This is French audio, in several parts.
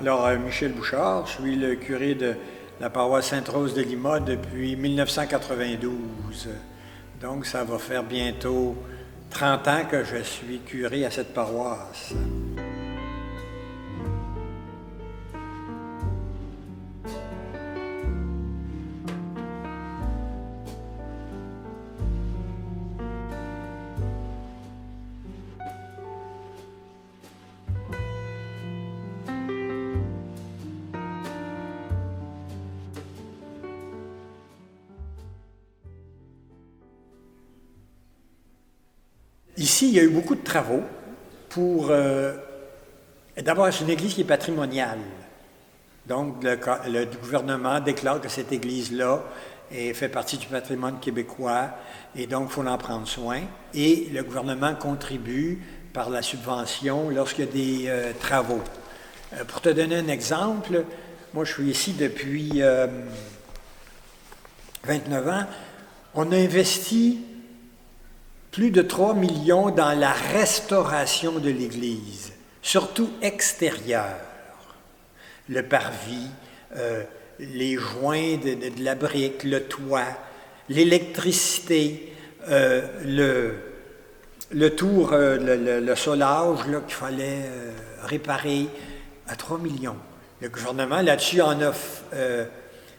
Alors, Michel Bouchard, je suis le curé de la paroisse Sainte-Rose de Lima depuis 1992. Donc, ça va faire bientôt 30 ans que je suis curé à cette paroisse. Ici, il y a eu beaucoup de travaux pour... D'abord, c'est une église qui est patrimoniale. Donc, le gouvernement déclare que cette église-là fait partie du patrimoine québécois et donc il faut en prendre soin. Et le gouvernement contribue par la subvention lorsqu'il y a des travaux. Pour te donner un exemple, moi je suis ici depuis 29 ans. On a investi plus de 3 millions dans la restauration de l'Église, surtout extérieure. Le parvis, les joints de la brique, le toit, l'électricité, le tour, le solage qu'il fallait réparer à 3 millions. Le gouvernement, là-dessus, en a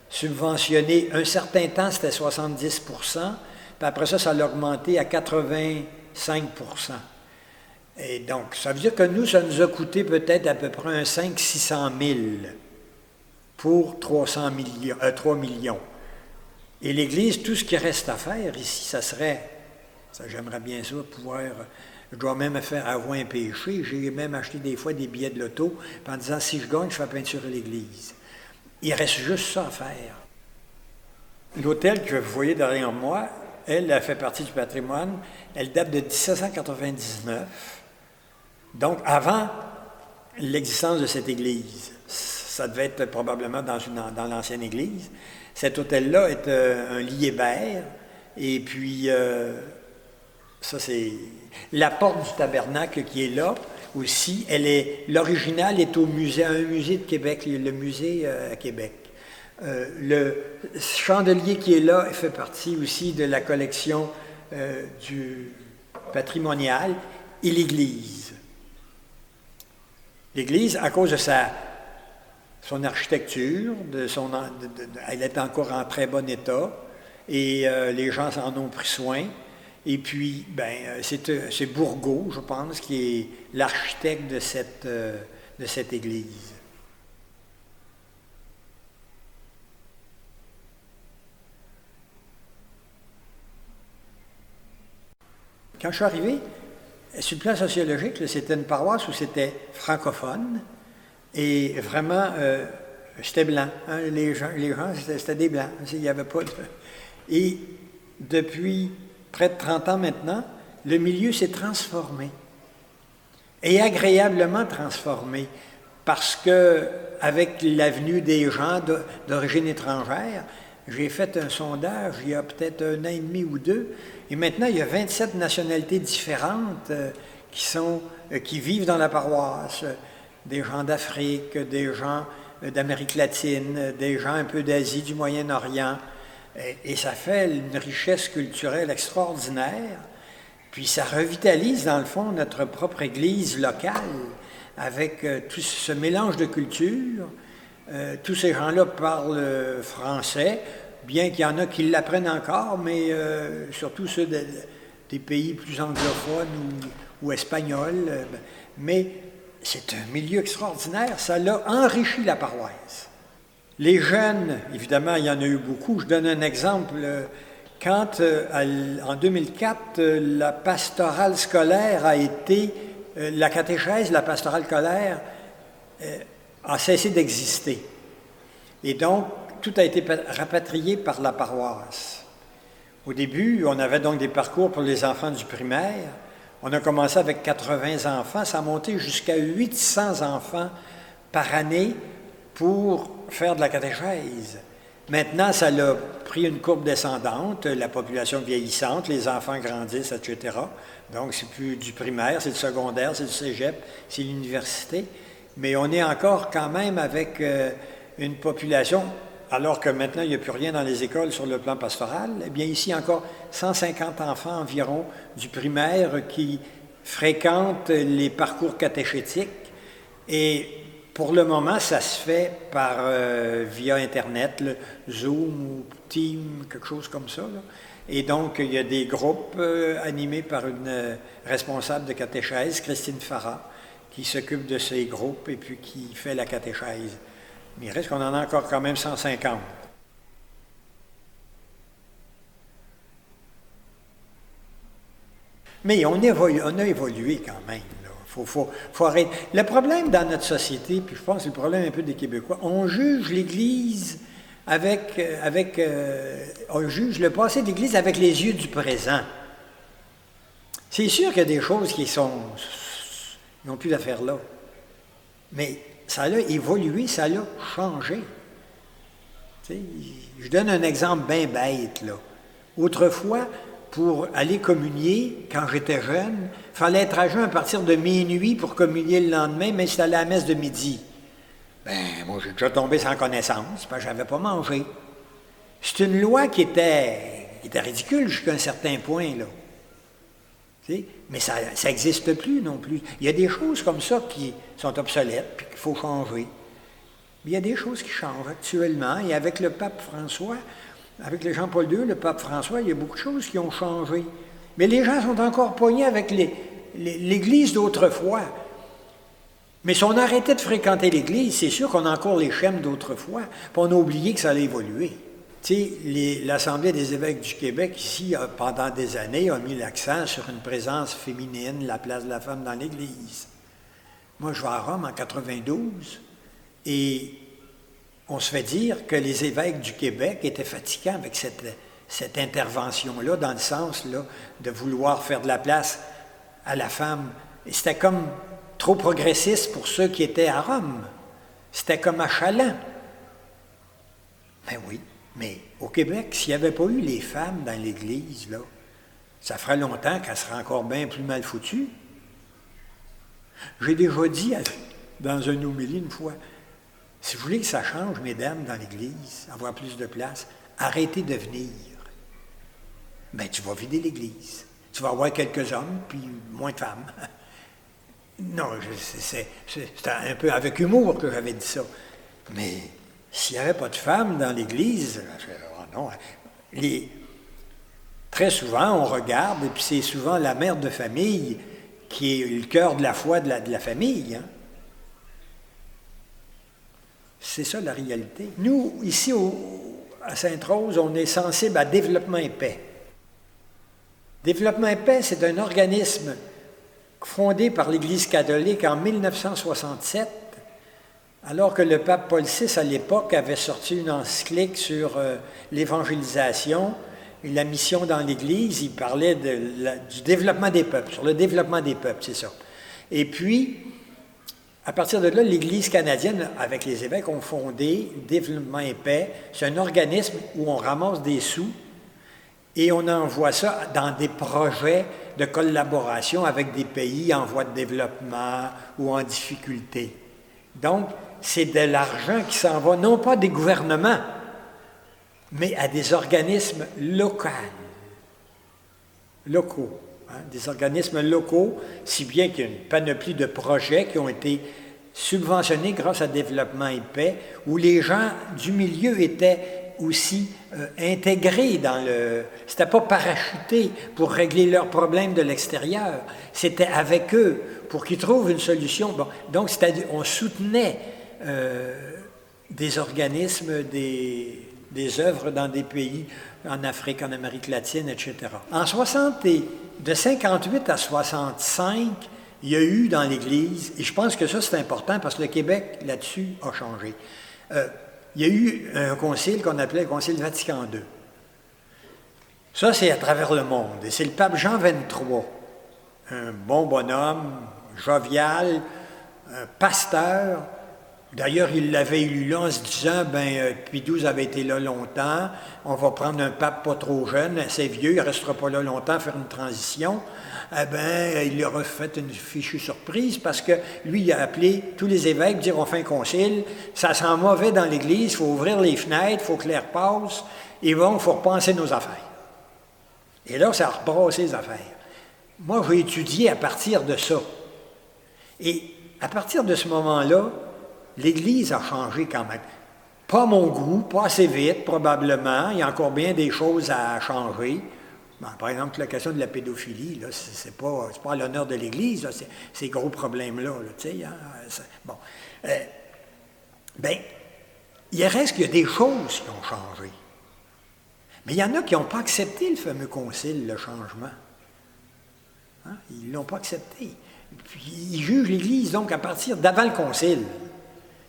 subventionné un certain temps, c'était 70 %. Puis après ça, ça l'a augmenté à 85 %. Et donc, ça veut dire que nous, ça nous a coûté peut-être à peu près un 500 000 – 600 000 pour 3 millions. Et l'Église, tout ce qui reste à faire ici, j'aimerais bien ça, pouvoir, je dois même avoir un péché, j'ai même acheté des fois des billets de loto, en disant, si je gagne, je fais peinturer l'Église. Il reste juste ça à faire. L'hôtel que vous voyez derrière moi, elle fait partie du patrimoine. Elle date de 1799, donc avant l'existence de cette église. Ça devait être probablement dans l'ancienne église. Cet hôtel-là est un lit hébert, et puis ça c'est la porte du tabernacle qui est là aussi. L'original est au musée, à un musée de Québec, le musée à Québec. Le chandelier qui est là fait partie aussi de la collection du patrimonial et l'Église. L'Église, à cause de son architecture, elle est encore en très bon état et les gens en ont pris soin. Et puis, c'est Bourgault, je pense, qui est l'architecte de cette église. Quand je suis arrivé, sur le plan sociologique, c'était une paroisse où c'était francophone et vraiment, c'était blanc. Hein, les gens c'était des blancs. Il n'y avait pas de... Et depuis près de 30 ans maintenant, le milieu s'est transformé. Et agréablement transformé. Parce que, avec l'avenue des gens d'origine étrangère, j'ai fait un sondage il y a peut-être 1 an et demi ou 2, et maintenant il y a 27 nationalités différentes qui vivent dans la paroisse. Des gens d'Afrique, des gens d'Amérique latine, des gens un peu d'Asie, du Moyen-Orient. Et ça fait une richesse culturelle extraordinaire. Puis ça revitalise, dans le fond, notre propre Église locale, avec tout ce mélange de cultures. Tous ces gens-là parlent français, bien qu'il y en a qui l'apprennent encore, mais surtout ceux des pays plus anglophones ou espagnols. Mais c'est un milieu extraordinaire, ça l'a enrichi la paroisse. Les jeunes, évidemment, il y en a eu beaucoup. Je donne un exemple. Quand, en 2004, la pastorale scolaire la catéchèse, la pastorale scolaire, a cessé d'exister. Et donc, tout a été rapatrié par la paroisse. Au début, on avait donc des parcours pour les enfants du primaire. On a commencé avec 80 enfants, ça a monté jusqu'à 800 enfants par année pour faire de la catéchèse. Maintenant, ça a pris une courbe descendante, la population vieillissante, les enfants grandissent, etc. Donc, c'est plus du primaire, c'est du secondaire, c'est du cégep, c'est l'université. mais on est encore quand même avec une population, alors que maintenant il n'y a plus rien dans les écoles sur le plan pastoral, eh bien ici encore 150 enfants environ du primaire qui fréquentent les parcours catéchétiques, et pour le moment ça se fait via Internet, le Zoom ou Team, quelque chose comme ça, là. Et donc, il y a des groupes animés par une responsable de catéchèse, Christine Farah, qui s'occupe de ces groupes et puis qui fait la catéchèse. Mais il reste qu'on en a encore quand même 150. Mais on a évolué quand même. Faut arrêter. Le problème dans notre société, puis je pense que c'est le problème un peu des Québécois, on juge l'Église on juge le passé de l'Église avec les yeux du présent. C'est sûr qu'il y a des choses qui n'ont plus d'affaires là. Mais ça a évolué, ça a changé. Tu sais, je donne un exemple bien bête, là. Autrefois, pour aller communier, quand j'étais jeune, il fallait être à jeun à partir de minuit pour communier le lendemain, mais c'était à la messe de midi. Ben, moi, j'ai déjà tombé sans connaissance, parce que je n'avais pas mangé. C'est une loi qui était ridicule jusqu'à un certain point, là. Tu sais? Mais ça n'existe plus non plus. Il y a des choses comme ça qui sont obsolètes, puis qu'il faut changer. Mais il y a des choses qui changent actuellement, et avec le pape François, avec le Jean-Paul II, le pape François, il y a beaucoup de choses qui ont changé. Mais les gens sont encore poignés avec l'Église d'autrefois. Mais si on arrêtait de fréquenter l'Église, c'est sûr qu'on a encore les schèmes d'autrefois, puis on a oublié que ça allait évoluer. Tu sais, l'Assemblée des évêques du Québec, ici, pendant des années, a mis l'accent sur une présence féminine, la place de la femme dans l'Église. Moi, je vais à Rome en 92, et on se fait dire que les évêques du Québec étaient fatigants avec cette intervention-là, dans le sens là, de vouloir faire de la place à la femme. Et c'était comme trop progressiste pour ceux qui étaient à Rome. C'était comme achalant. Ben oui, mais au Québec, s'il n'y avait pas eu les femmes dans l'Église, là, ça ferait longtemps qu'elle serait encore bien plus mal foutue. J'ai déjà dit dans une homélie une fois, si vous voulez que ça change, mesdames, dans l'Église, avoir plus de place, arrêtez de venir. Ben, tu vas vider l'Église. Tu vas avoir quelques hommes, puis moins de femmes. Non, c'était un peu avec humour que j'avais dit ça. Mais s'il n'y avait pas de femmes dans l'Église, non. Très souvent, on regarde, et puis c'est souvent la mère de famille qui est le cœur de la foi de la famille. Hein? C'est ça la réalité. Nous, ici à Sainte-Rose, on est sensible à Développement et Paix. Développement et Paix, c'est un organisme fondé par l'Église catholique en 1967, alors que le pape Paul VI, à l'époque, avait sorti une encyclique sur l'évangélisation et la mission dans l'Église. Il parlait du développement des peuples, sur le développement des peuples, c'est ça. Et puis, à partir de là, l'Église canadienne, avec les évêques, ont fondé Développement et Paix. C'est un organisme où on ramasse des sous et on envoie ça dans des projets de collaboration avec des pays en voie de développement ou en difficulté. Donc, c'est de l'argent qui s'en va, non pas des gouvernements, mais à des organismes locaux. Hein, des organismes locaux, si bien qu'il y a une panoplie de projets qui ont été subventionnés grâce à Développement et Paix, où les gens du milieu étaient aussi intégrés dans le... C'était pas parachuté pour régler leurs problèmes de l'extérieur, c'était avec eux pour qu'ils trouvent une solution. Bon, donc, on soutenait des organismes, des œuvres dans des pays, en Afrique, en Amérique latine, etc. De 58 à 65, il y a eu dans l'Église, et je pense que ça c'est important parce que le Québec, là-dessus, a changé. Il y a eu un concile qu'on appelait le Concile Vatican II. Ça, c'est à travers le monde. Et c'est le pape Jean XXIII, un bon bonhomme, jovial, un pasteur, D'ailleurs, il l'avait élu là en se disant, Pie XII avait été là longtemps, on va prendre un pape pas trop jeune, assez vieux, il ne restera pas là longtemps, faire une transition. Il leur a fait une fichue surprise parce que lui, il a appelé tous les évêques, dire on fait un concile, ça sent mauvais dans l'Église, il faut ouvrir les fenêtres, il faut que l'air passe, et bon, il faut repenser nos affaires. Et là, ça a rebrassé les affaires. Moi, j'ai étudié à partir de ça. Et à partir de ce moment-là, l'Église a changé quand même. Pas à mon goût, pas assez vite probablement, il y a encore bien des choses à changer. Par exemple, la question de la pédophilie, là, c'est pas à l'honneur de l'Église, là, ces gros problèmes-là. Là, tu sais, hein, il reste qu'il y a des choses qui ont changé. Mais il y en a qui n'ont pas accepté le fameux concile, le changement. Hein? Ils ne l'ont pas accepté. Puis ils jugent l'Église, donc, à partir d'avant le concile.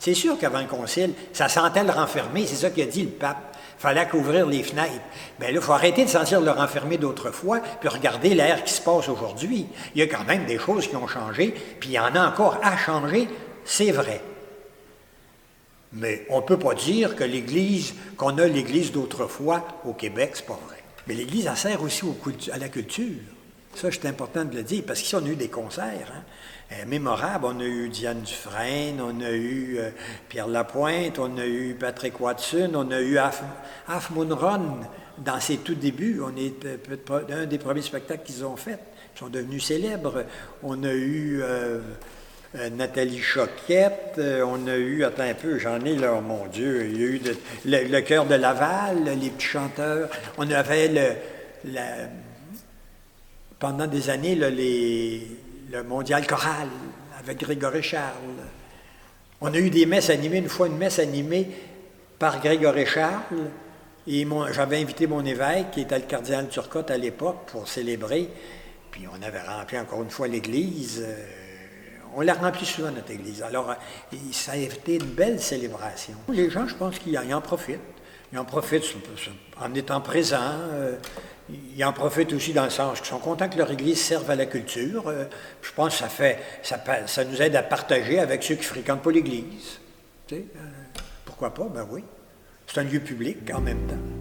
C'est sûr qu'avant le concile, ça sentait le renfermer, c'est ça qu'a dit le pape. Il fallait qu'ouvrir les fenêtres. Bien là, il faut arrêter de sentir le renfermer d'autrefois, puis regarder l'air qui se passe aujourd'hui. Il y a quand même des choses qui ont changé, puis il y en a encore à changer, c'est vrai. Mais on ne peut pas dire que l'Église, qu'on a l'Église d'autrefois au Québec, c'est pas vrai. Mais l'Église, elle sert aussi à la culture. Ça, c'est important de le dire, parce qu'ici, on a eu des concerts mémorables. On a eu Diane Dufresne, on a eu Pierre Lapointe, on a eu Patrick Watson, on a eu Half Moon Run dans ses tout débuts. On est un des premiers spectacles qu'ils ont fait. Ils sont devenus célèbres. On a eu Nathalie Choquette, on a eu, attends un peu, j'en ai là, mon Dieu, il y a eu le Chœur de Laval, les petits chanteurs. On avait pendant des années, le Mondial choral avec Grégory Charles. On a eu des messes animées, une fois une messe animée par Grégory Charles, et j'avais invité mon évêque, qui était le cardinal Turcotte à l'époque, pour célébrer, puis on avait rempli encore une fois l'église. On l'a rempli souvent, notre église. Alors, ça a été une belle célébration. Les gens, je pense qu'ils en profitent. Ils en profitent en étant présents. Ils en profitent aussi dans le sens qu'ils sont contents que leur Église serve à la culture. Je pense que ça nous aide à partager avec ceux qui ne fréquentent pas l'Église. Tu sais, pourquoi pas? Ben oui. C'est un lieu public en même temps.